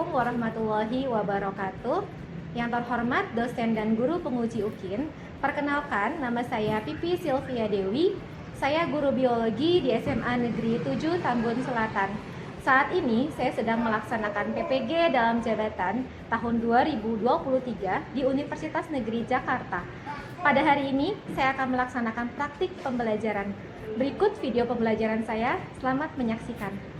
Assalamualaikum warahmatullahi wabarakatuh. Yang terhormat dosen dan guru penguji UKIN, perkenalkan nama saya Pipi Sylvia Dewi. Saya guru biologi di SMA Negeri 7 Tambun Selatan. Saat ini saya sedang melaksanakan PPG dalam jabatan tahun 2023 di Universitas Negeri Jakarta. Pada hari ini saya akan melaksanakan praktik pembelajaran. Berikut video pembelajaran saya, selamat menyaksikan.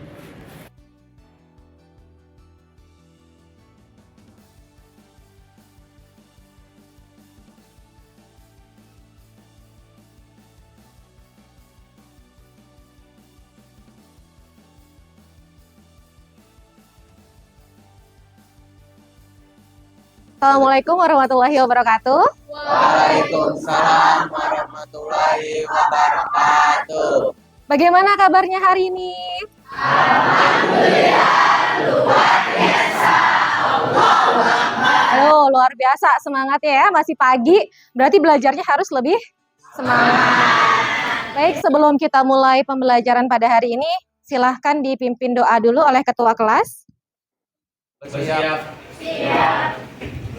Assalamualaikum warahmatullahi wabarakatuh. Waalaikumsalam warahmatullahi wabarakatuh. Bagaimana kabarnya hari ini? Alhamdulillah, luar biasa. Aduh, luar biasa semangat ya, masih pagi, berarti belajarnya harus lebih semangat. Baik, sebelum kita mulai pembelajaran pada hari ini, silahkan dipimpin doa dulu oleh ketua kelas. Siap.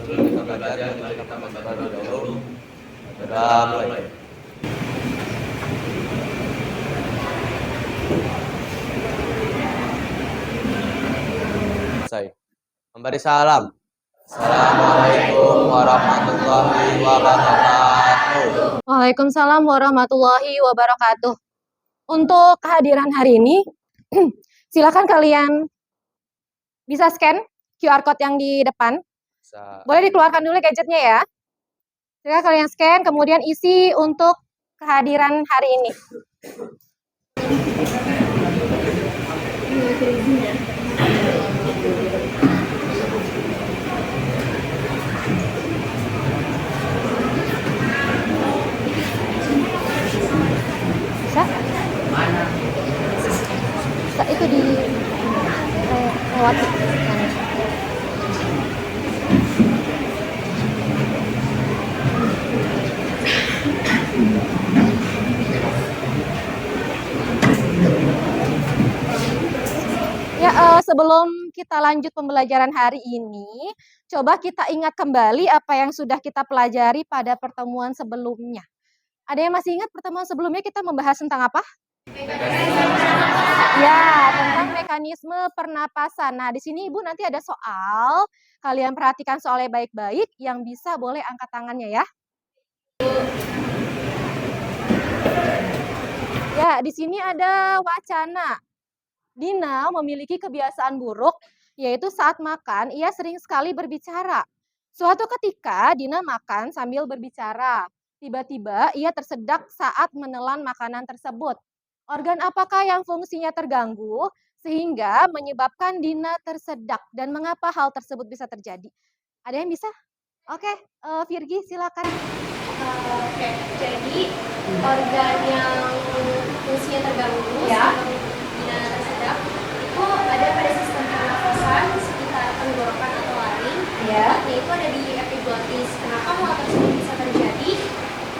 Sebelum kita belajar, kita membaca dulu. Mulai. Memberi salam. Assalamualaikum warahmatullahi wabarakatuh. Waalaikumsalam warahmatullahi wabarakatuh. Untuk kehadiran hari ini, silakan kalian bisa scan QR code yang di depan. Boleh dikeluarkan dulu gadgetnya ya. Silakan kalian scan, kemudian isi untuk kehadiran hari ini. Bisa? Bisa itu di lewat. Ya, sebelum kita lanjut pembelajaran hari ini, coba kita ingat kembali apa yang sudah kita pelajari pada pertemuan sebelumnya. Ada yang masih ingat pertemuan sebelumnya kita membahas tentang apa? Ya, tentang mekanisme pernapasan. Nah, di sini Ibu nanti ada soal. Kalian perhatikan soalnya baik-baik, yang bisa boleh angkat tangannya ya. Ya, di sini ada wacana. Dina memiliki kebiasaan buruk, yaitu saat makan, ia sering sekali berbicara. Suatu ketika, Dina makan sambil berbicara. Tiba-tiba, ia tersedak saat menelan makanan tersebut. Organ apakah yang fungsinya terganggu, sehingga menyebabkan Dina tersedak? Dan mengapa hal tersebut bisa terjadi? Ada yang bisa? Oke, Virgi silakan. Oke, jadi organ yang fungsinya terganggu, ya, Dina tersedak, itu ada pada sistem pernafasan sekitar tenggorokan atau laring. Ya. Itu ada di epiglottis. Kenapa hal tersebut bisa terjadi?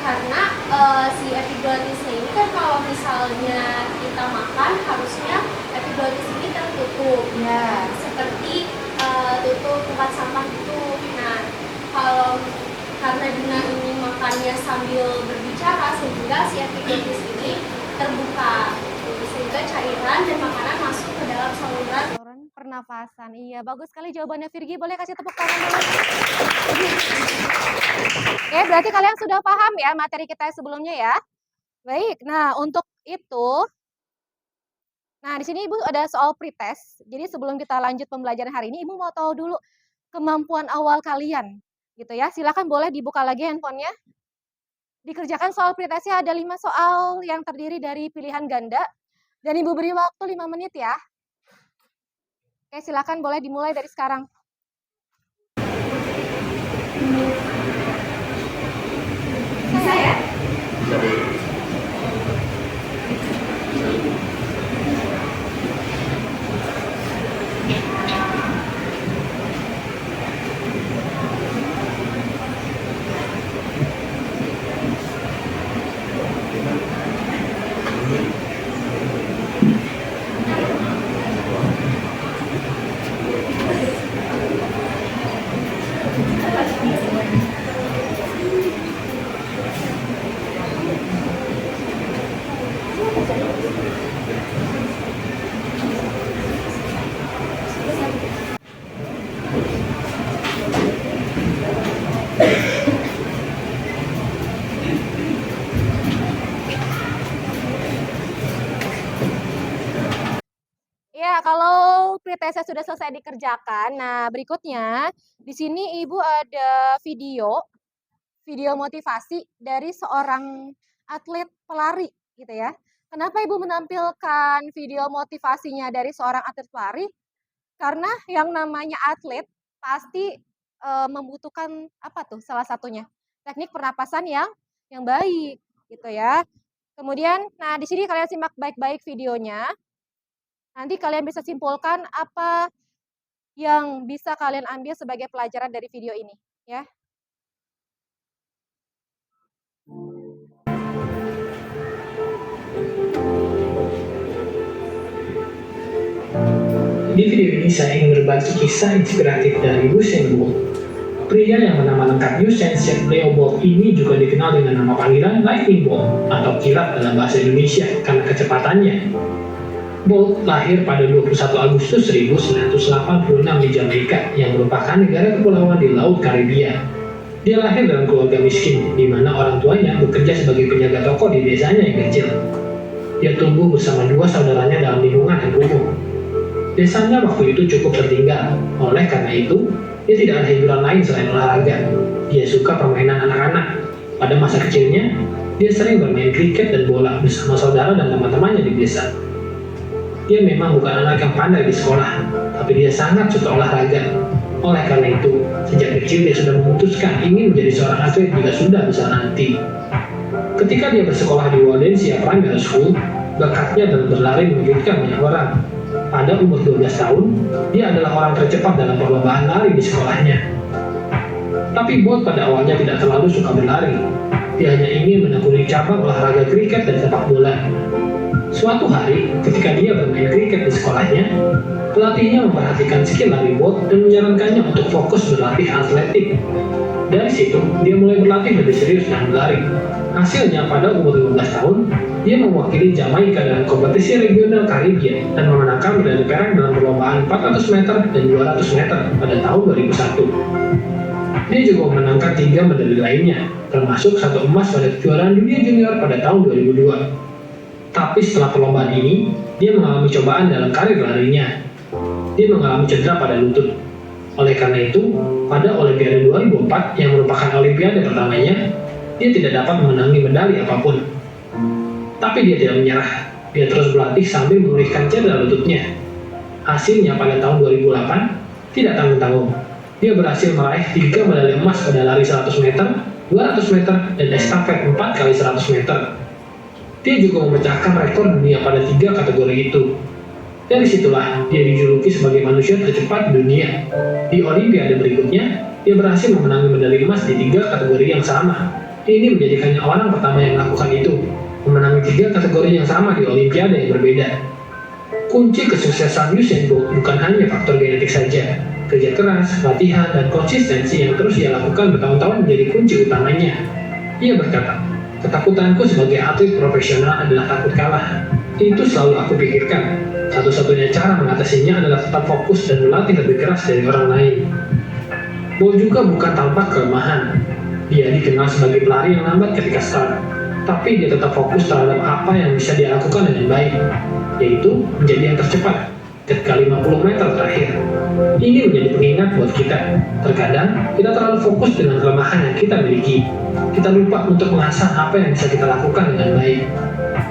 Karena si epiglottisnya ini kan kalau misalnya kita makan harusnya epiglottis ini tertutup. Ya. Seperti tutup tempat sampah itu. Nah, kalau karena Dina ini makannya sambil berbicara, sehingga si epiglottis ini terbuka, sehingga cairan dan makanan masuk ke dalam saluran pernafasan. Iya, bagus sekali jawabannya Virgi. Boleh kasih tepuk tangan dulu. Oke, berarti kalian sudah paham ya materi kita sebelumnya ya. Baik, nah untuk itu, nah di sini Ibu ada soal pretest. Jadi sebelum kita lanjut pembelajaran hari ini, Ibu mau tahu dulu kemampuan awal kalian. Gitu ya, silakan boleh dibuka lagi handphonenya. Dikerjakan soal pretestnya ada 5 soal yang terdiri dari pilihan ganda. Dan Ibu beri waktu 5 menit ya. Oke, silakan boleh dimulai dari sekarang. Bisa ya? Ya, kalau pretesnya sudah selesai dikerjakan, nah berikutnya di sini Ibu ada video motivasi dari seorang atlet pelari gitu ya. Kenapa Ibu menampilkan video motivasinya dari seorang atlet pelari? Karena yang namanya atlet pasti membutuhkan apa tuh salah satunya? Teknik pernapasan yang baik gitu ya. Kemudian, nah di sini kalian simak baik-baik videonya. Nanti kalian bisa simpulkan apa yang bisa kalian ambil sebagai pelajaran dari video ini, ya. Di video ini saya ingin berbagi kisah inspiratif dari Usain Bolt. Pria yang bernama lengkap Usain Leo Bolt ini juga dikenal dengan nama panggilan Lightning Bolt atau kilat dalam bahasa Indonesia karena kecepatannya. Bolt lahir pada 21 Agustus 1986 di Jamaika yang merupakan negara kepulauan di Laut Karibia. Dia lahir dalam keluarga miskin, di mana orang tuanya bekerja sebagai penjaga toko di desanya yang kecil. Dia tumbuh bersama dua saudaranya dalam lingkungan yang kumuh. Desanya waktu itu cukup tertinggal, oleh karena itu, dia tidak ada hiburan lain selain olahraga. Dia suka permainan anak-anak. Pada masa kecilnya, dia sering bermain kriket dan bola bersama saudara dan teman-temannya di desa. Dia memang bukan anak yang pandai di sekolah, tapi dia sangat suka olahraga. Oleh karena itu, sejak kecil dia sudah memutuskan ingin menjadi seorang atlet jika sudah besar nanti. Ketika dia bersekolah di Waldensia Primary School, bakatnya dalam berlari mengejutkan banyak orang. Pada umur 12 tahun, dia adalah orang tercepat dalam perlombaan lari di sekolahnya. Tapi Bolt pada awalnya tidak terlalu suka berlari. Dia hanya ingin menekuni cabang olahraga kriket dan sepak bola. Suatu hari, ketika dia bermain kriket di sekolahnya, pelatihnya memperhatikan skill lari Bolt dan menyarankannya untuk fokus berlatih atletik. Dari situ, dia mulai berlatih lebih serius dan berlari. Hasilnya, pada umur 15 tahun, dia mewakili Jamaika dalam kompetisi regional Karibia dan memenangkan medali perak dalam perlombaan 400 meter dan 200 meter pada tahun 2001. Dia juga memenangkan 3 medali lainnya, termasuk 1 emas pada kejuaraan dunia junior pada tahun 2002. Tapi setelah perlombaan ini, dia mengalami cobaan dalam karir larinya. Dia mengalami cedera pada lutut. Oleh karena itu, pada Olimpiade 2004 yang merupakan Olimpiade pertamanya, dia tidak dapat memenangi medali apapun. Tapi dia tidak menyerah. Dia terus berlatih sambil memulihkan cedera lututnya. Hasilnya pada tahun 2008, tidak tanggung-tanggung. Dia berhasil meraih 3 medali emas pada lari 100 meter, 200 meter, dan estafet 4 kali 100 meter. Dia juga memecahkan rekor dunia pada 3 kategori itu. Dari situlah dia dijuluki sebagai manusia tercepat di dunia. Di Olimpiade berikutnya, dia berhasil memenangi medali emas di 3 kategori yang sama. Ini menjadikannya orang pertama yang melakukan itu, memenangi 3 kategori yang sama di Olimpiade yang berbeda. Kunci kesuksesan Usain Bolt bukan hanya faktor genetik saja. Kerja keras, latihan, dan konsistensi yang terus ia lakukan bertahun-tahun menjadi kunci utamanya. Ia berkata, "Ketakutanku sebagai atlet profesional adalah takut kalah. Itu selalu aku pikirkan. Satu-satunya cara mengatasinya adalah tetap fokus dan berlatih lebih keras dari orang lain." Bolt juga bukan tanpa kelemahan. Dia dikenal sebagai pelari yang lambat ketika start, tapi dia tetap fokus terhadap apa yang bisa dia lakukan dengan baik, yaitu menjadi yang tercepat ketika 50 meter terakhir. Ini menjadi pengingat buat kita. Terkadang kita terlalu fokus dengan kelemahan yang kita miliki. Kita lupa untuk mengasah apa yang bisa kita lakukan dengan baik.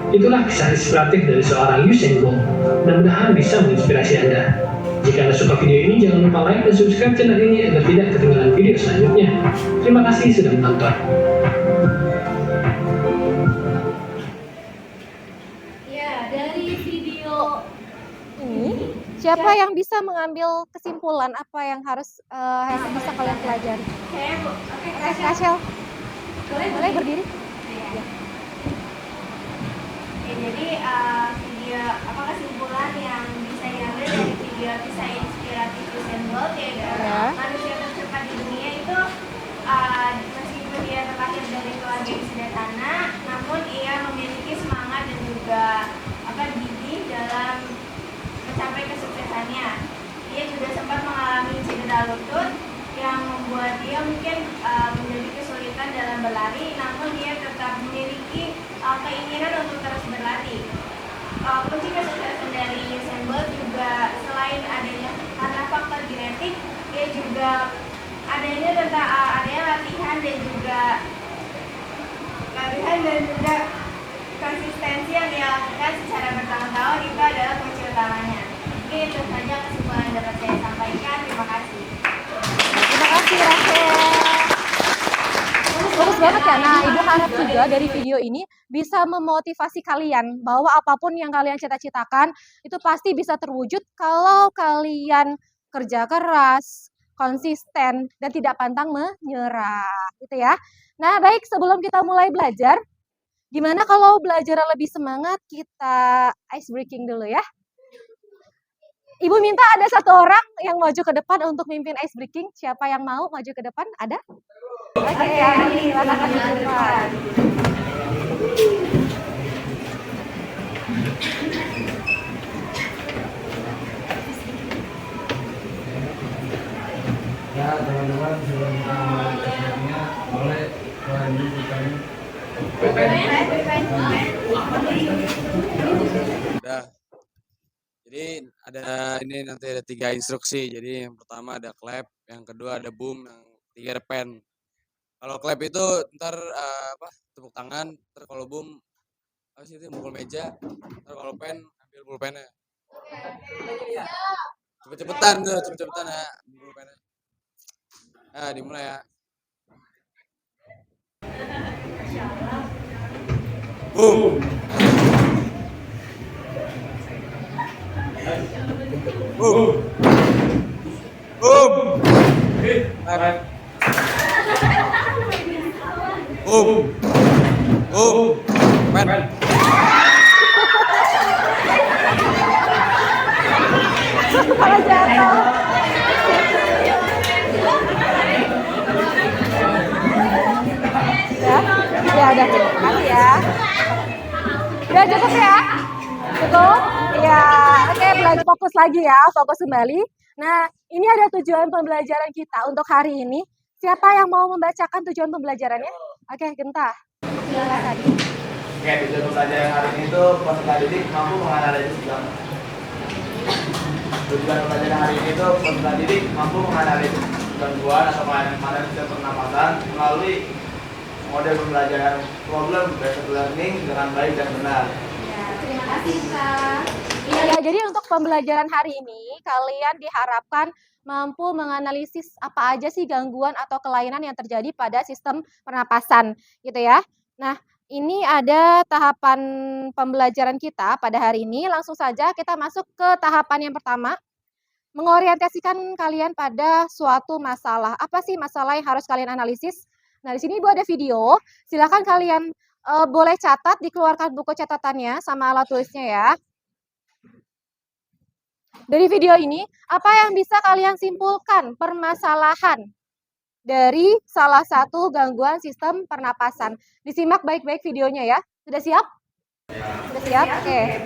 Itulah kisah inspiratif dari seorang Usain Bolt. Mudah-mudahan bisa menginspirasi Anda. Jika Anda suka video ini, jangan lupa like dan subscribe channel ini agar tidak ketinggalan video selanjutnya. Terima kasih sudah menonton. Ya, dari video ini, siapa yang bisa mengambil kesimpulan apa yang harus bisa kalian pelajari? Saya Bu. Oke, Oke, Rachel, boleh berdiri? Iya. Oke, jadi video apa kesimpulan yang bisa diambil dari video kisah inspiratif Usain Bolt yaitu Ya. manusia tercepat di dunia itu meskipun dia terlahir dari keluarga yang sederhana, namun ia memiliki semangat dan juga mencapai kesuksesannya. Dia juga sempat mengalami cedera lutut yang membuat dia mungkin menjadi kesulitan dalam berlari, namun dia tetap memiliki keinginan untuk terus berlatih. Kunci kesuksesan dari Usain Bolt juga selain adanya karena faktor genetik, dia juga adanya latihan dan juga konsistensi yang dia lakukan secara bertahun-tahun itu adalah kunci utamanya. Mungkin itu saja kesimpulan yang dapat saya sampaikan. Terima kasih. Terima kasih Rachel. Bagus banget ya. Nah, Ibu harap juga dari video ini bisa memotivasi kalian bahwa apapun yang kalian cita-citakan itu pasti bisa terwujud kalau kalian kerja keras, konsisten, dan tidak pantang menyerah, gitu ya. Nah, baik, sebelum kita mulai belajar, gimana kalau belajar lebih semangat, kita ice breaking dulu ya. Ibu minta ada satu orang yang maju ke depan untuk mimpin ice breaking. Siapa yang mau maju ke depan? Ada? Oke, silakan di depan. Ya teman-teman, sebelum kita mulai tekniknya boleh melanjutkan. Udah. Jadi ini nanti ada 3 instruksi. Jadi yang pertama ada clap, yang kedua ada boom, yang ketiga ada pen. Kalau clap itu ntar tepuk tangan, ntar kalau boom mukul meja, ntar kalau pen ambil pulpennya. Cepet-cepetan ya, ambil pulpennya. Nah, dimulai ya. Boom. Boom. Boom. Boom. Boom. Pen. Kepala jatuh. Ya udah cukup kali ya. Udah cukup ya? Cukup? Ya, oke, belajar fokus lagi ya, fokus kembali. Nah, ini ada tujuan pembelajaran kita untuk hari ini. Siapa yang mau membacakan tujuan pembelajarannya? Oke, Genta. Silakan tadi. Oke, tujuan pembelajaran hari ini itu peserta didik mampu menganalisis Tujuan pembelajaran hari ini itu peserta didik mampu menganalisis gangguan atau kelainan sistem pernapasan melalui model pembelajaran problem based learning dengan baik dan benar. Ya, terima kasih Kak. Ya, jadi untuk pembelajaran hari ini, kalian diharapkan mampu menganalisis apa aja sih gangguan atau kelainan yang terjadi pada sistem pernapasan, gitu ya. Nah, ini ada tahapan pembelajaran kita pada hari ini. Langsung saja kita masuk ke tahapan yang pertama, mengorientasikan kalian pada suatu masalah. Apa sih masalah yang harus kalian analisis? Nah, di sini Ibu ada video. Silakan kalian boleh catat, dikeluarkan buku catatannya sama alat tulisnya ya. Dari video ini, apa yang bisa kalian simpulkan permasalahan dari salah satu gangguan sistem pernapasan? Disimak baik-baik videonya ya. Sudah siap? Sudah siap? Oke.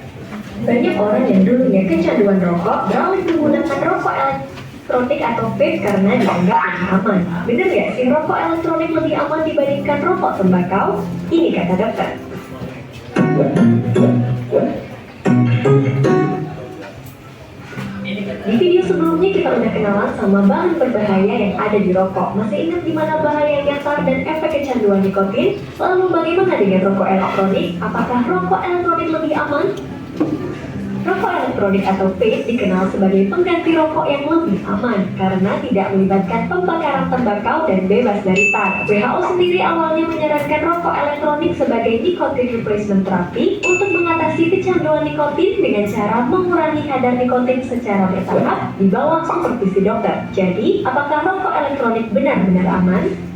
Banyak orang yang dulunya kecanduan rokok beralih menggunakan rokok elektronik atau vape karena dianggap lebih aman. Benar nggak sih rokok elektronik lebih aman dibandingkan rokok tembakau? Ini kata dokter. Di video sebelumnya kita udah kenalan sama bahan berbahaya yang ada di rokok. Masih ingat di mana bahaya nyata dan efek kecanduan nikotin? Lalu bagaimana dengan rokok elektronik? Apakah rokok elektronik lebih aman? Rokok elektronik atau vape dikenal sebagai pengganti rokok yang lebih aman karena tidak melibatkan pembakaran tembakau dan bebas dari tar. WHO sendiri awalnya menyarankan rokok elektronik sebagai nicotine replacement therapy untuk mengatasi kecanduan nikotin dengan cara mengurangi kadar nikotin secara bertahap di bawah supervisi dokter. Jadi, apakah rokok elektronik benar-benar aman?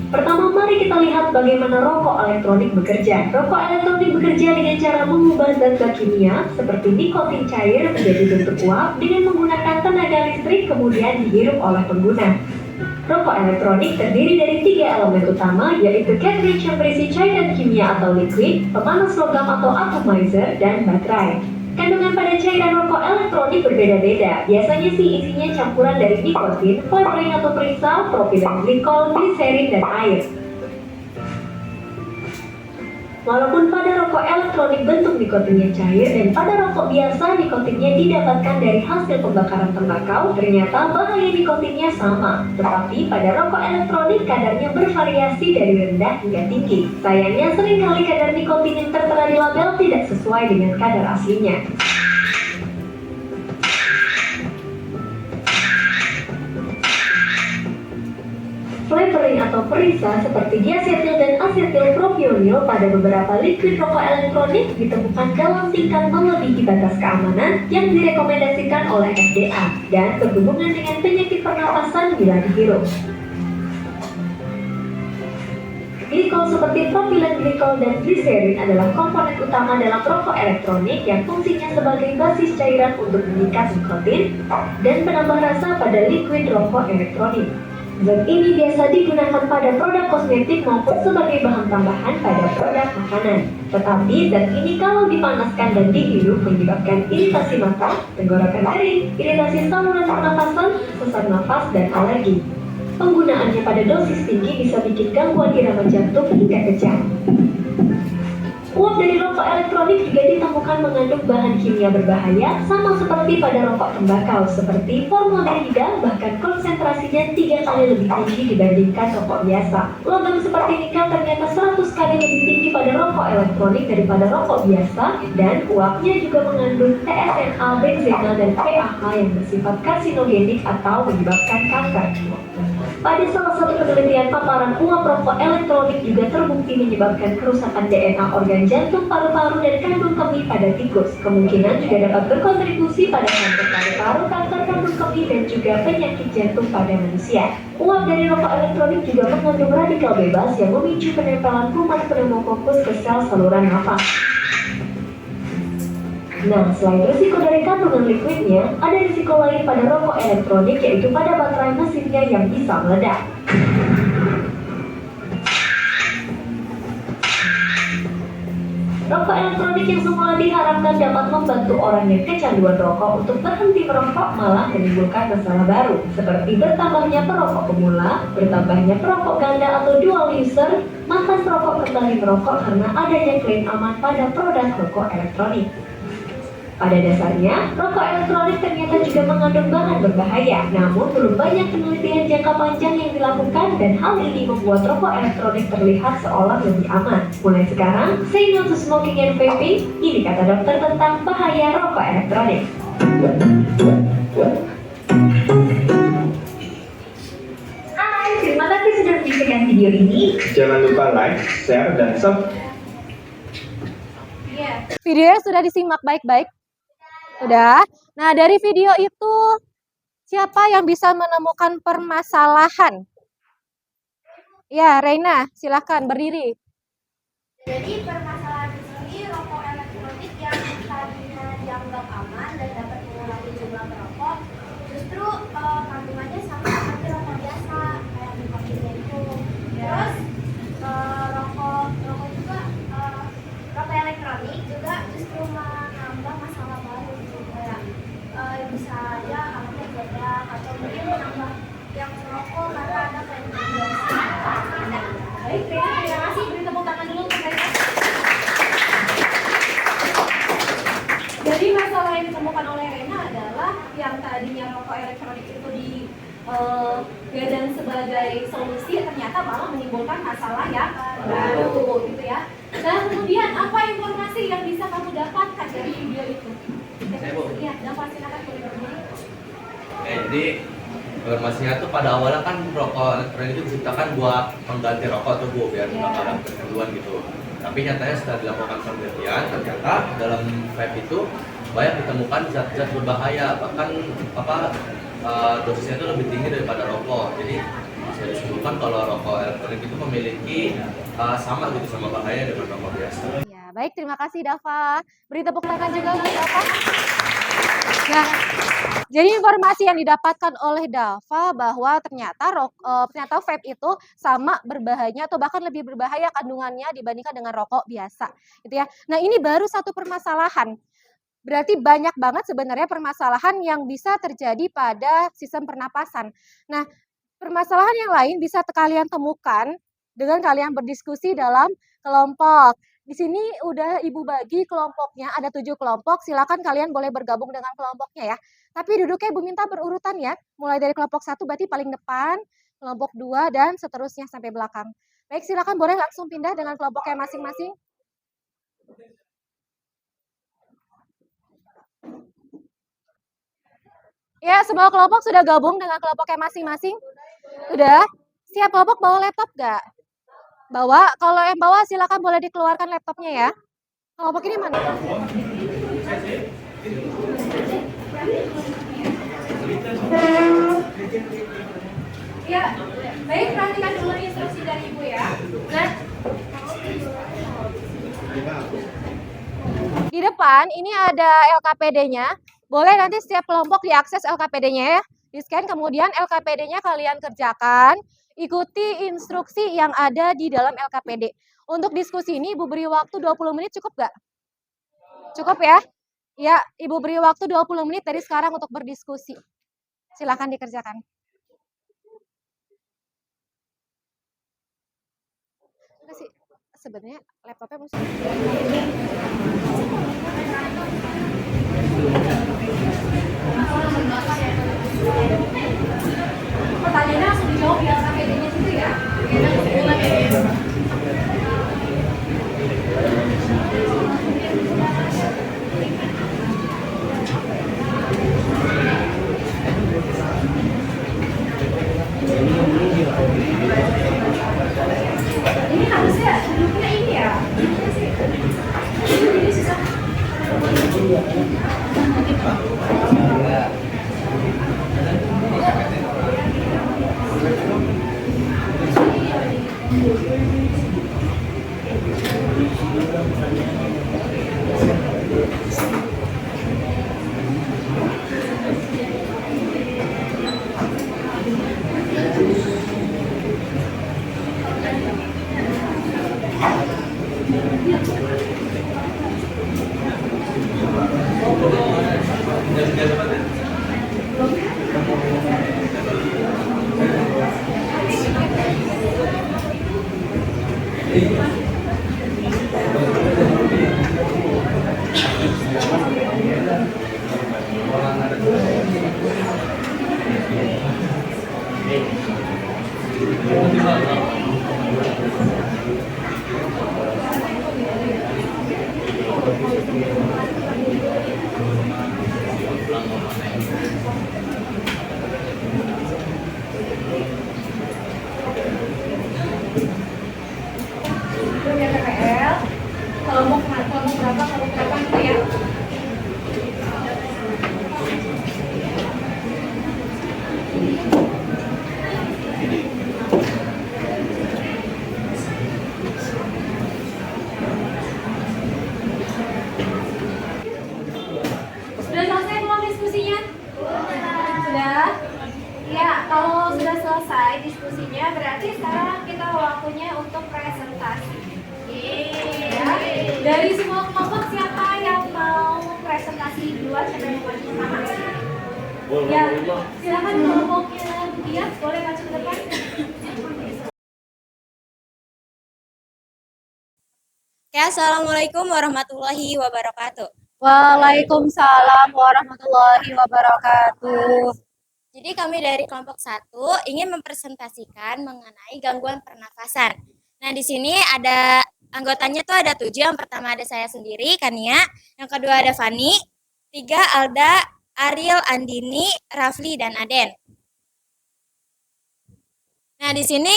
Pertama, mari kita lihat bagaimana rokok elektronik bekerja. Rokok elektronik bekerja dengan cara mengubah zat-zat kimia seperti nikotin cair menjadi bentuk uap dengan menggunakan tenaga listrik kemudian dihirup oleh pengguna. Rokok elektronik terdiri dari 3 elemen utama yaitu cartridge yang berisi cairan kimia atau liquid, pemanas logam atau atomizer, dan baterai. Kandungan pada cairan rokok elektronik berbeda-beda. Biasanya sih isinya campuran dari nikotin, flavoring atau perisa, propilen glikol, gliserin, dan air. Walaupun pada rokok elektronik bentuk nikotinnya cair dan pada rokok biasa nikotinnya didapatkan dari hasil pembakaran tembakau, ternyata bahaya nikotinnya sama. Tetapi pada rokok elektronik kadarnya bervariasi dari rendah hingga tinggi. Sayangnya seringkali kadar nikotin yang tertera di label tidak sesuai dengan kadar aslinya. Flavoring atau perisa seperti diasetil dan asetil propionil pada beberapa liquid rokok elektronik ditemukan dalam tingkat melebihi batas keamanan yang direkomendasikan oleh FDA dan berhubungan dengan penyakit pernapasan bila dihirup. Glikol seperti propilen glikol dan gliserin adalah komponen utama dalam rokok elektronik yang fungsinya sebagai basis cairan untuk mengikat nikotin dan penambah rasa pada liquid rokok elektronik. Zat ini biasa digunakan pada produk kosmetik maupun sebagai bahan tambahan pada produk makanan. Tetapi zat ini kalau dipanaskan dan dihirup menyebabkan iritasi mata, tenggorokan kering, iritasi saluran pernapasan, sesak nafas, dan alergi. Penggunaannya pada dosis tinggi bisa bikin gangguan irama jantung hingga kejang. Uap dari rokok elektronik juga ditemukan mengandung bahan kimia berbahaya sama seperti pada rokok tembakau seperti formaldehidah, bahkan konsentrasinya 3 kali lebih tinggi dibandingkan rokok biasa. Logam seperti nikel ternyata 100 kali lebih tinggi pada rokok elektronik daripada rokok biasa, dan uapnya juga mengandung TSNA, benzena, dan PAH yang bersifat karsinogenik atau menyebabkan kanker. Pada salah satu penelitian, paparan uap rokok elektronik juga terbukti menyebabkan kerusakan DNA organ jantung, paru-paru, dan kandung kemih pada tikus. Kemungkinan juga dapat berkontribusi pada kanker paru-paru, kanker kandung kemih, dan juga penyakit jantung pada manusia. Uap dari rokok elektronik juga mengandung radikal bebas yang memicu penempelan kuman pneumokokus ke sel saluran nafas. Nah, selain risiko dari kandungan liquidnya, ada risiko lain pada rokok elektronik yaitu pada baterai mesinnya yang bisa meledak. Rokok elektronik yang semula diharapkan dapat membantu orang yang kecanduan rokok untuk berhenti merokok malah menimbulkan masalah baru, seperti bertambahnya perokok pemula, bertambahnya perokok ganda atau dual user, mantan perokok kembali merokok karena adanya klaim aman pada produk rokok elektronik. Pada dasarnya, rokok elektronik ternyata juga mengandung bahan berbahaya. Namun, belum banyak penelitian jangka panjang yang dilakukan dan hal ini membuat rokok elektronik terlihat seolah lebih aman. Mulai sekarang, say no to smoking and vaping, ini kata dokter tentang bahaya rokok elektronik. Hai, terima kasih sudah menyaksikan video ini. Jangan lupa like, share, dan subscribe. Videonya sudah disimak baik-baik. Udah. Nah, dari video itu siapa yang bisa menemukan permasalahan? Ya, Reina, silahkan berdiri. Jadi permasalahan di sini rokok elektronik yang tadinya dianggap aman dan dapat mengurangi jumlah perokok, justru kandungannya sama seperti rokok biasa kayak nikotinnya itu. Terus rokok juga rokok elektronik juga justru menambah masalah baru gitu, kayak bisa aja anaknya meledak atau mungkin menambah yang merokok karena ada kontaminasi. Baik, terima kasih. Beri tepuk tangan dulu untuk mereka. Jadi masalah yang ditemukan oleh Reina adalah yang tadinya rokok elektronik itu digadang sebagai solusi, ternyata malah menimbulkan masalah yang baru gitu ya. Nah, kemudian apa informasi yang bisa kamu dapatkan dari video itu? Iya, dapat, silakan boleh berdiri. Oke, jadi informasinya tuh pada awalnya kan rokok elektronik itu diciptakan buat mengganti rokok tuh Bu, biar nggak ada kecanduan gitu. Tapi nyatanya setelah dilakukan penelitian, ternyata dalam vape itu banyak ditemukan zat-zat berbahaya, bahkan dosisnya itu lebih tinggi daripada rokok. Jadi bisa disimpulkan kalau rokok elektronik itu memiliki sama gitu sama bahaya dengan rokok biasa. Ya, baik, terima kasih Dava. Beri tepuk tangan juga buat Dava. Nah, jadi informasi yang didapatkan oleh Dava bahwa ternyata vape itu sama berbahayanya atau bahkan lebih berbahaya kandungannya dibandingkan dengan rokok biasa, gitu ya. Nah, ini baru satu permasalahan. Berarti banyak banget sebenarnya permasalahan yang bisa terjadi pada sistem pernapasan. Nah, permasalahan yang lain bisa kalian temukan dengan kalian berdiskusi dalam kelompok. Di sini udah Ibu bagi kelompoknya, ada 7 kelompok, silakan kalian boleh bergabung dengan kelompoknya ya. Tapi duduknya Ibu minta berurutan ya, mulai dari kelompok 1 berarti paling depan, kelompok 2 dan seterusnya sampai belakang. Baik, silakan boleh langsung pindah dengan kelompoknya masing-masing. Ya, semua kelompok sudah gabung dengan kelompoknya masing-masing? Sudah? Siap kelompok bawa laptop nggak? Bawa, kalau yang bawa silakan boleh dikeluarkan laptopnya ya. Kelompok ini mana? Ya, baik, perhatikan dulu instruksi dari Ibu ya. Nah, di depan ini ada LKPD-nya. Boleh nanti setiap kelompok diakses LKPD-nya ya. Di-scan kemudian LKPD-nya kalian kerjakan. Ikuti instruksi yang ada di dalam LKPD. Untuk diskusi ini Ibu beri waktu 20 menit cukup nggak? Cukup ya? Ya, Ibu beri waktu 20 menit dari sekarang untuk berdiskusi. Silakan dikerjakan. Enggak sih, sebenarnya laptopnya mesti. Pertanyaannya langsung dijawab di LKPD-nya situ ya. Ini harusnya duduknya ini ya. Ini susah. PPL, kelompok berapa gitu ya. Sudah selesai belum diskusinya? Sudah? Ya, kalau sudah selesai diskusinya berarti sekarang kita waktunya untuk presentasi. Ya. Dari semua kelompok siapa yang mau presentasi duluan? Siapa yang mau maju pertama? Ya, silakan kelompoknya Budias boleh maju ke depan. Oke, assalamualaikum warahmatullahi wabarakatuh. Waalaikumsalam warahmatullahi wabarakatuh. Jadi kami dari kelompok 1 ingin mempresentasikan mengenai gangguan pernafasan. Nah, di sini ada anggotanya tuh ada 7. Yang pertama ada saya sendiri, Kania. Yang kedua ada Fani. 3 Alda, Ariel, Andini, Rafli, dan Aden. Nah, di sini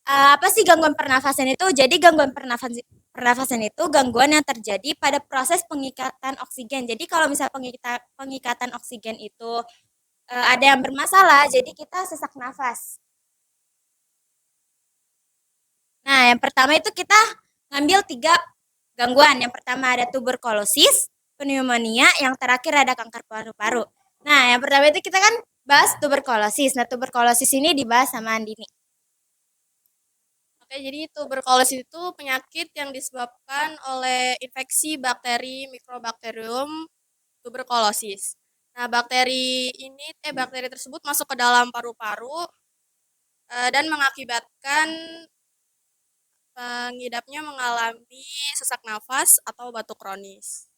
apa sih gangguan pernafasan itu? Jadi gangguan pernafasan itu gangguan yang terjadi pada proses pengikatan oksigen. Jadi kalau misalnya pengikatan oksigen itu ada yang bermasalah, jadi kita sesak nafas. Nah, yang pertama itu kita ngambil 3 gangguan. Yang pertama ada tuberkulosis, pneumonia, yang terakhir ada kanker paru-paru. Nah, yang pertama itu kita kan bahas tuberkulosis. Nah, tuberkulosis ini dibahas sama Andini. Oke, jadi tuberkulosis itu penyakit yang disebabkan oleh infeksi bakteri Mycobacterium tuberkulosis. Nah, bakteri tersebut masuk ke dalam paru-paru dan mengakibatkan pengidapnya mengalami sesak nafas atau batuk kronis.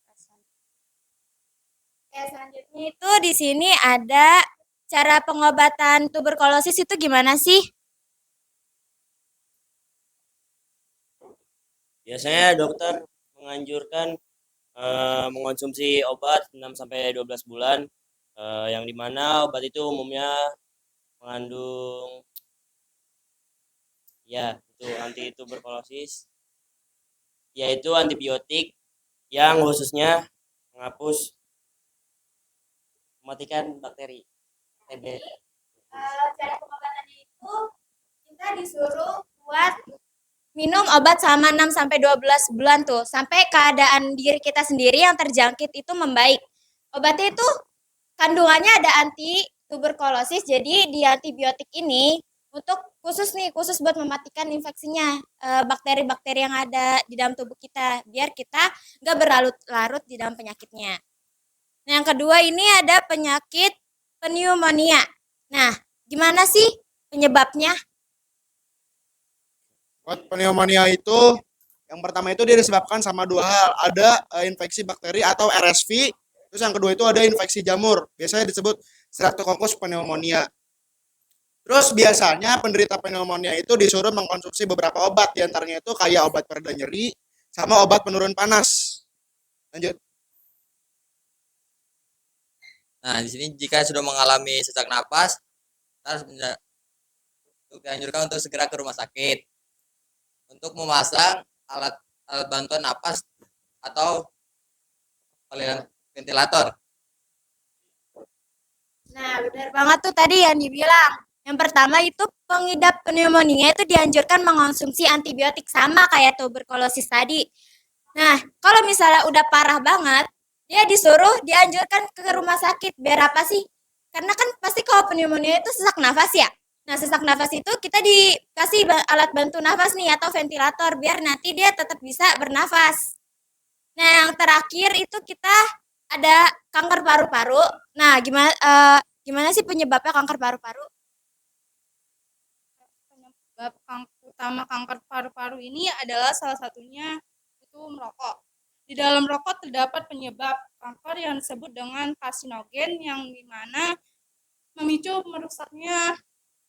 Oke, selanjutnya itu di sini ada cara pengobatan tuberkulosis itu gimana sih? Biasanya dokter menganjurkan mengonsumsi obat 6 sampai 12 bulan yang dimana obat itu umumnya mengandung ya itu anti tuberkulosis yaitu antibiotik yang khususnya menghapus mematikan bakteri TB. Cara pengobatannya itu kita disuruh buat minum obat selama 6 sampai 12 bulan tuh sampai keadaan diri kita sendiri yang terjangkit itu membaik. Obatnya itu kandungannya ada anti tuberkulosis. Jadi di antibiotik ini khusus buat mematikan infeksinya bakteri-bakteri yang ada di dalam tubuh kita biar kita nggak berlarut-larut di dalam penyakitnya. Nah, yang kedua ini ada penyakit pneumonia. Nah, gimana sih penyebabnya? Buat pneumonia itu, yang pertama itu dia disebabkan sama dua hal. Ada infeksi bakteri atau RSV, terus yang kedua itu ada infeksi jamur. Biasanya disebut Streptococcus pneumonia. Terus biasanya penderita pneumonia itu disuruh mengkonsumsi beberapa obat, diantaranya itu kayak obat pereda nyeri sama obat penurun panas. Lanjut. Nah, di sini jika sudah mengalami sesak napas, harus dianjurkan untuk segera ke rumah sakit untuk memasang alat bantuan napas atau ventilator. Nah, benar banget tuh tadi yang dibilang. Yang pertama itu pengidap pneumonia itu dianjurkan mengonsumsi antibiotik sama kayak tuberkulosis tadi. Nah, kalau misalnya udah parah banget, dia dianjurkan ke rumah sakit. Biar apa sih? Karena kan pasti kalau pneumonia itu sesak nafas ya. Nah, sesak nafas itu kita dikasih alat bantu nafas nih atau ventilator biar nanti dia tetap bisa bernafas. Nah, yang terakhir itu kita ada kanker paru-paru. Nah, gimana sih penyebabnya kanker paru-paru? Penyebab utama kanker paru-paru ini adalah salah satunya itu merokok. Di dalam rokok terdapat penyebab kanker yang disebut dengan karsinogen yang dimana memicu merusaknya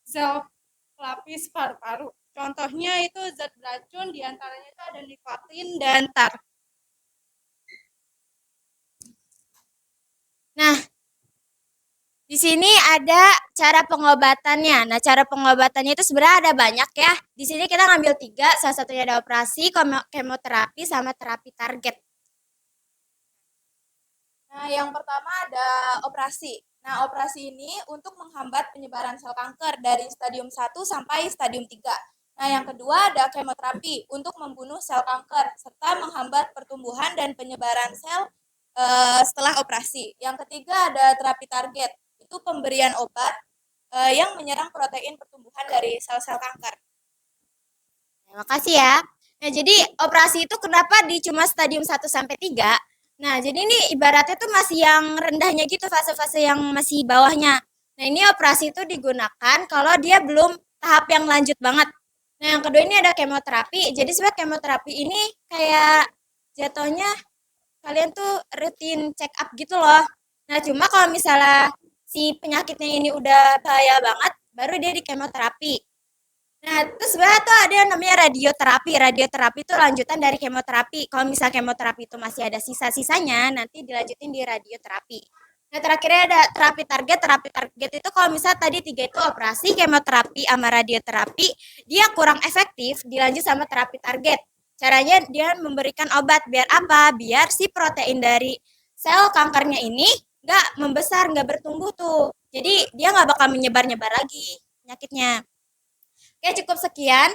sel pelapis paru-paru. Contohnya itu zat beracun, diantaranya itu ada nikotin dan tar. Nah, di sini ada cara pengobatannya. Nah, cara pengobatannya itu sebenarnya ada banyak ya. Di sini kita ngambil 3, salah satunya ada operasi, kemoterapi, sama terapi target. Nah, yang pertama ada operasi. Nah, operasi ini untuk menghambat penyebaran sel kanker dari stadium 1 sampai stadium 3. Nah, yang kedua ada kemoterapi untuk membunuh sel kanker serta menghambat pertumbuhan dan penyebaran sel setelah operasi. Yang ketiga ada terapi target. Itu pemberian obat yang menyerang protein pertumbuhan dari sel-sel kanker. Terima kasih ya. Nah, jadi operasi itu kenapa di cuma stadium 1 sampai 3? Nah, jadi ini ibaratnya tuh masih yang rendahnya gitu, fase-fase yang masih bawahnya. Nah, ini operasi itu digunakan kalau dia belum tahap yang lanjut banget. Nah, yang kedua ini ada kemoterapi. Jadi sebenarnya kemoterapi ini kayak jatuhnya kalian tuh rutin check up gitu loh. Nah, cuma kalau misalnya si penyakitnya ini udah bahaya banget, baru dia di kemoterapi. Nah, terus sebenarnya tuh ada yang namanya radioterapi. Radioterapi itu lanjutan dari kemoterapi. Kalau misal kemoterapi itu masih ada sisa-sisanya, nanti dilanjutin di radioterapi. Nah, terakhirnya ada terapi target. Terapi target itu kalau misal tadi 3 itu operasi, kemoterapi, sama radioterapi, dia kurang efektif, dilanjut sama terapi target. Caranya dia memberikan obat. Biar apa? Biar si protein dari sel kankernya ini nggak membesar, nggak bertumbuh tuh. Jadi dia nggak bakal menyebar-nyebar lagi penyakitnya. Oke, cukup sekian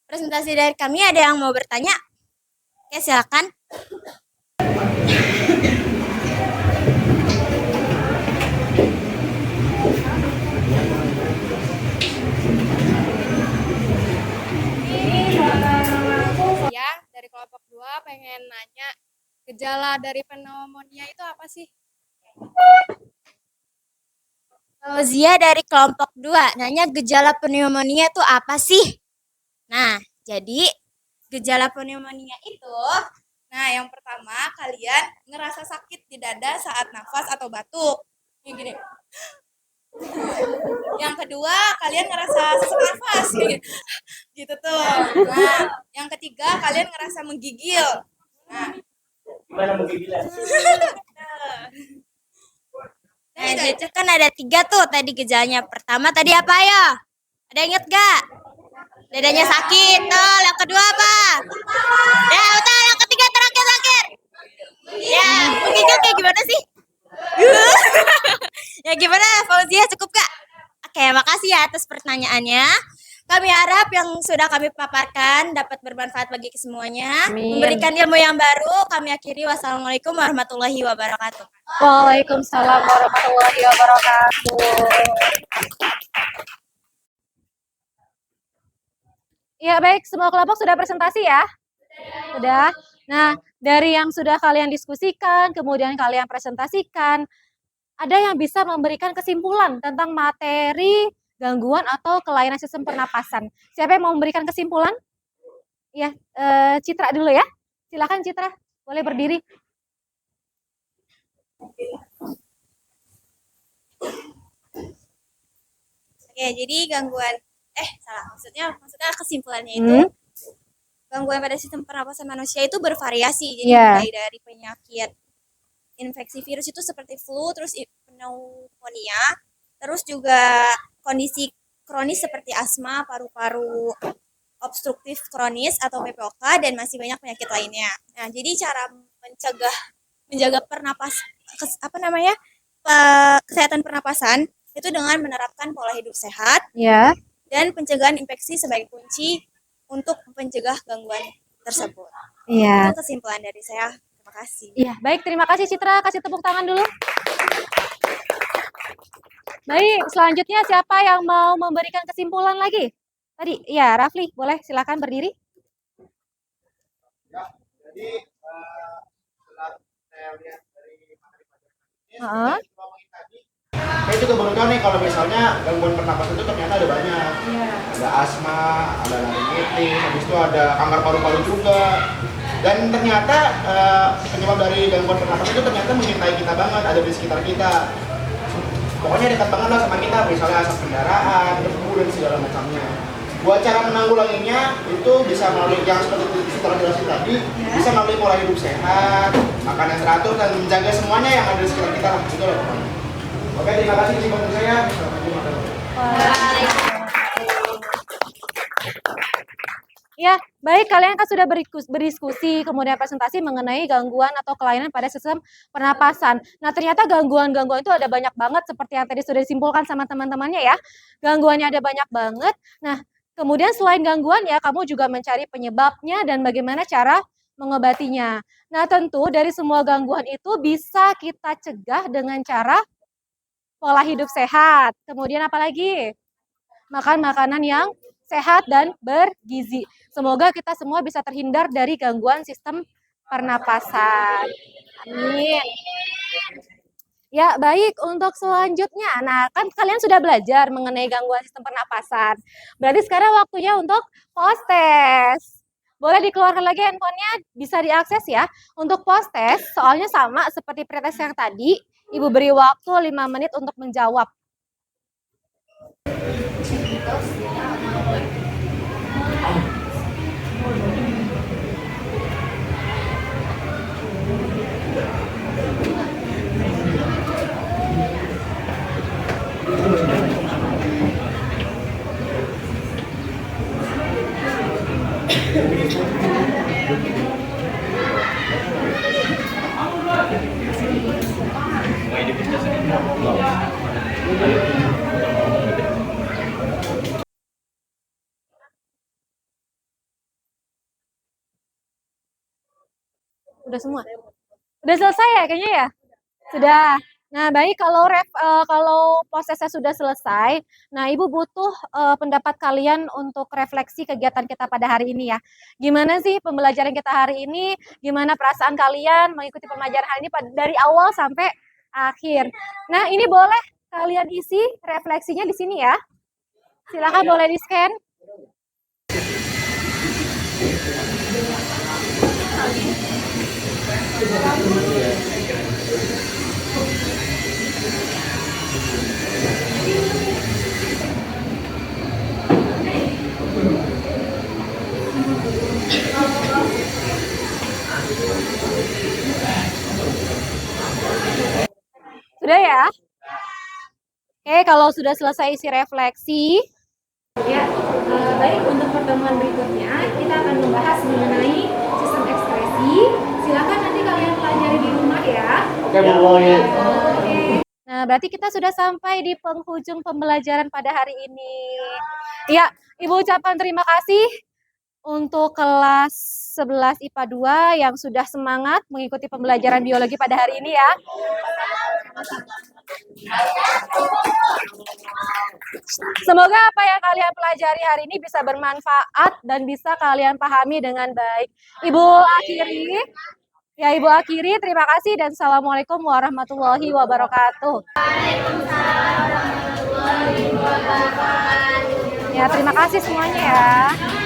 presentasi dari kami. Ada yang mau bertanya? Oke, silakan. Ya, dari kelompok 2 pengen nanya, gejala dari pneumonia itu apa sih? Fauzia dari kelompok 2 nanya gejala pneumonia itu apa sih? Nah, jadi gejala pneumonia itu, nah yang pertama kalian ngerasa sakit di dada saat nafas atau batuk. Kayak gini. Yang kedua, kalian ngerasa sesak nafas kayak gitu tuh. Nah, yang ketiga kalian ngerasa menggigil. Nah, Gimana menggigilnya? nah, itu kan ada 3 tuh tadi gejalanya. Pertama tadi apa ya? Ada inget gak? Dadanya sakit. Tuh, yang kedua apa? Ya, betul. Yang ketiga terakhir. Ya, menggigil kayak gimana sih? Ya gimana Fauzia, cukup gak? Oke, makasih ya atas pertanyaannya. Kami harap yang sudah kami paparkan dapat bermanfaat bagi semuanya. Amin. Memberikan ilmu yang baru. Kami akhiri. Wassalamualaikum warahmatullahi wabarakatuh. Waalaikumsalam warahmatullahi wabarakatuh. Ya baik, semua kelompok sudah presentasi ya? Sudah. Nah, dari yang sudah kalian diskusikan, kemudian kalian presentasikan, ada yang bisa memberikan kesimpulan tentang materi gangguan atau kelainan sistem pernapasan. Siapa yang mau memberikan kesimpulan? Ya, Citra dulu ya. Silakan Citra, boleh berdiri. Oke, jadi gangguan maksudnya kesimpulannya itu gangguan pada sistem pernapasan manusia itu bervariasi. Jadi mulai dari penyakit infeksi virus itu seperti flu, terus pneumonia, terus juga kondisi kronis seperti asma, paru-paru obstruktif kronis atau PPOK, dan masih banyak penyakit lainnya. Nah, jadi cara menjaga kesehatan pernapasan itu dengan menerapkan pola hidup sehat dan pencegahan infeksi sebagai kunci untuk mencegah gangguan tersebut. Itu kesimpulan dari saya. Terima kasih. Iya, baik, terima kasih Citra. Kasih tepuk tangan dulu. Baik, selanjutnya siapa yang mau memberikan kesimpulan lagi? Tadi, ya Rafli, boleh silakan berdiri. Ya, jadi setelah saya lihat dari materi pelajaran ini, saya juga baru tahu nih kalau misalnya gangguan pernapasan itu ternyata ada banyak. Ada asma, ada laringitis, habis itu ada kanker paru-paru juga. Dan ternyata penyebab dari gangguan pernapasan itu ternyata mengintai kita banget, ada di sekitar kita. Pokoknya dekat banget lah sama kita, misalnya asap kendaraan, debu dan segala macamnya. Buat cara menanggulanginya itu bisa melalui yang seperti setelah jelasin tadi, bisa melalui pola hidup sehat, makan yang teratur, dan menjaga semuanya yang ada di sekitar kita lah. Itu lah pokoknya. Oke, terima kasih kesimpulan saya. Ya, baik, kalian kan sudah berdiskusi, kemudian presentasi mengenai gangguan atau kelainan pada sistem pernapasan. Nah, ternyata gangguan-gangguan itu ada banyak banget, seperti yang tadi sudah disimpulkan sama teman-temannya ya. Gangguannya ada banyak banget. Nah, kemudian selain gangguan ya, kamu juga mencari penyebabnya dan bagaimana cara mengobatinya. Nah, tentu dari semua gangguan itu bisa kita cegah dengan cara pola hidup sehat. Kemudian apa lagi? Makan makanan yang sehat dan bergizi. Semoga kita semua bisa terhindar dari gangguan sistem pernapasan. Amin. Ya, baik, untuk selanjutnya. Nah, kan kalian sudah belajar mengenai gangguan sistem pernapasan. Berarti sekarang waktunya untuk post test. Boleh dikeluarkan lagi handphonenya, bisa diakses ya. Untuk post test, soalnya sama seperti pretest yang tadi. Ibu beri waktu 5 menit untuk menjawab. Udah semua? Udah selesai ya kayaknya ya? Sudah. Nah, baik, kalau prosesnya sudah selesai, nah Ibu butuh pendapat kalian untuk refleksi kegiatan kita pada hari ini ya. Gimana sih pembelajaran kita hari ini? Gimana perasaan kalian mengikuti pembelajaran hari ini dari awal sampai akhir. Nah, ini boleh kalian isi refleksinya di sini ya. Silakan boleh di-scan. Sudah ya? Oke, kalau sudah selesai isi refleksi, ya, baik untuk pertemuan berikutnya kita akan membahas mengenai sistem ekspresi. Silakan nanti kalian pelajari di rumah ya. Oke, Bu. Nah, berarti kita sudah sampai di penghujung pembelajaran pada hari ini. Ya, Ibu ucapkan terima kasih untuk kelas 11 IPA 2 yang sudah semangat mengikuti pembelajaran biologi pada hari ini ya. Semoga apa yang kalian pelajari hari ini bisa bermanfaat dan bisa kalian pahami dengan baik. Ibu akhiri, terima kasih dan Assalamualaikum warahmatullahi wabarakatuh. Ya, terima kasih semuanya ya.